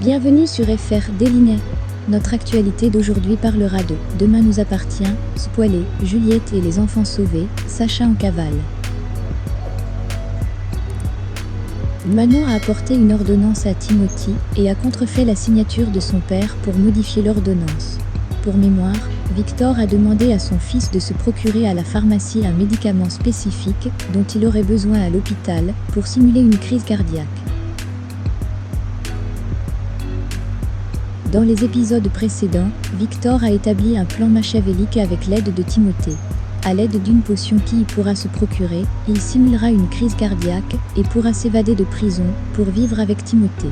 Bienvenue sur FR Déliné. Notre actualité d'aujourd'hui parlera de « Demain nous appartient », Spoilé, Juliette et les enfants sauvés, Sacha en cavale. Manon a apporté une ordonnance à Timothy et a contrefait la signature de son père pour modifier l'ordonnance. Pour mémoire, Victor a demandé à son fils de se procurer à la pharmacie un médicament spécifique dont il aurait besoin à l'hôpital pour simuler une crise cardiaque. Dans les épisodes précédents, Victor a établi un plan machiavélique avec l'aide de Timothée. À l'aide d'une potion qu'il pourra se procurer, il simulera une crise cardiaque et pourra s'évader de prison pour vivre avec Timothée.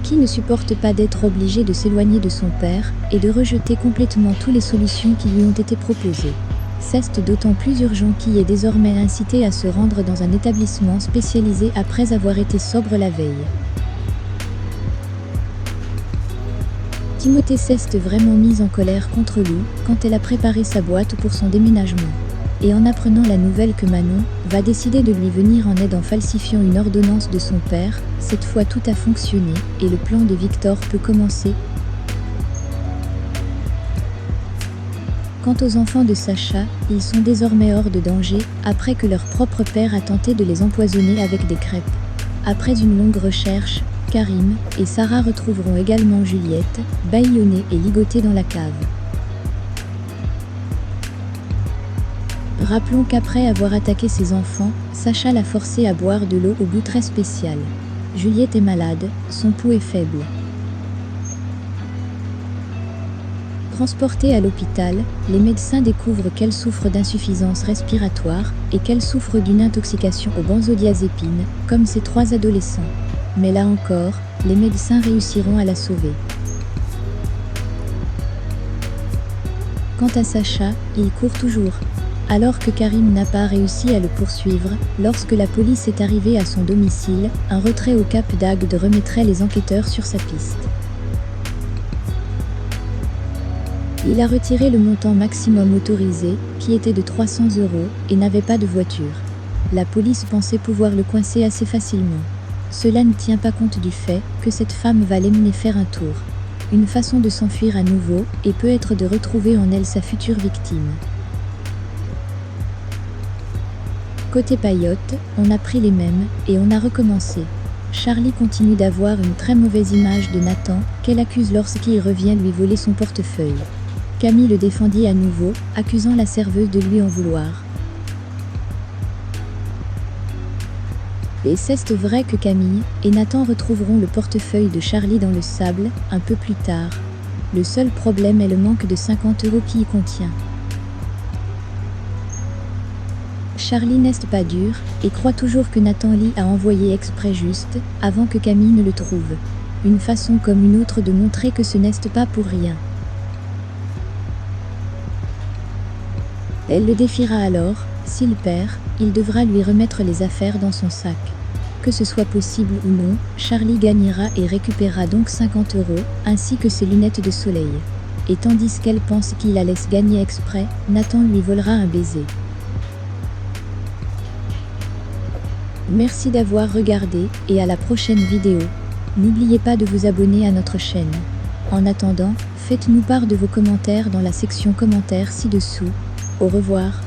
Qui ne supporte pas d'être obligé de s'éloigner de son père et de rejeter complètement toutes les solutions qui lui ont été proposées. C'est d'autant plus urgent qu'il est désormais incité à se rendre dans un établissement spécialisé après avoir été sobre la veille. Timothée s'est vraiment mise en colère contre Lou quand elle a préparé sa boîte pour son déménagement. Et en apprenant la nouvelle que Manon va décider de lui venir en aide en falsifiant une ordonnance de son père, cette fois tout a fonctionné et le plan de Victor peut commencer. Quant aux enfants de Sacha, ils sont désormais hors de danger après que leur propre père a tenté de les empoisonner avec des crêpes. Après une longue recherche, Karim et Sarah retrouveront également Juliette, bâillonnée et ligotée dans la cave. Rappelons qu'après avoir attaqué ses enfants, Sacha l'a forcée à boire de l'eau au goût très spécial. Juliette est malade, son pouls est faible. Transportée à l'hôpital, les médecins découvrent qu'elle souffre d'insuffisance respiratoire et qu'elle souffre d'une intoxication aux benzodiazépines, comme ses 3 adolescents. Mais là encore, les médecins réussiront à la sauver. Quant à Sacha, il court toujours. Alors que Karim n'a pas réussi à le poursuivre, lorsque la police est arrivée à son domicile, un retrait au Cap d'Agde remettrait les enquêteurs sur sa piste. Il a retiré le montant maximum autorisé, qui était de 300 €, et n'avait pas de voiture. La police pensait pouvoir le coincer assez facilement. Cela ne tient pas compte du fait que cette femme va l'emmener faire un tour. Une façon de s'enfuir à nouveau, et peut être de retrouver en elle sa future victime. Côté paillotte, on a pris les mêmes, et on a recommencé. Charlie continue d'avoir une très mauvaise image de Nathan, qu'elle accuse lorsqu'il revient lui voler son portefeuille. Camille le défendit à nouveau, accusant la serveuse de lui en vouloir. Et c'est vrai que Camille et Nathan retrouveront le portefeuille de Charlie dans le sable, un peu plus tard. Le seul problème est le manque de 50 € qui y contient. Charlie n'est pas dur, et croit toujours que Nathan Lee a envoyé exprès juste, avant que Camille ne le trouve. Une façon comme une autre de montrer que ce n'est pas pour rien. Elle le défiera alors, s'il perd, il devra lui remettre les affaires dans son sac. Que ce soit possible ou non, Charlie gagnera et récupérera donc 50 €, ainsi que ses lunettes de soleil. Et tandis qu'elle pense qu'il la laisse gagner exprès, Nathan lui volera un baiser. Merci d'avoir regardé, et à la prochaine vidéo. N'oubliez pas de vous abonner à notre chaîne. En attendant, faites-nous part de vos commentaires dans la section commentaires ci-dessous. Au revoir.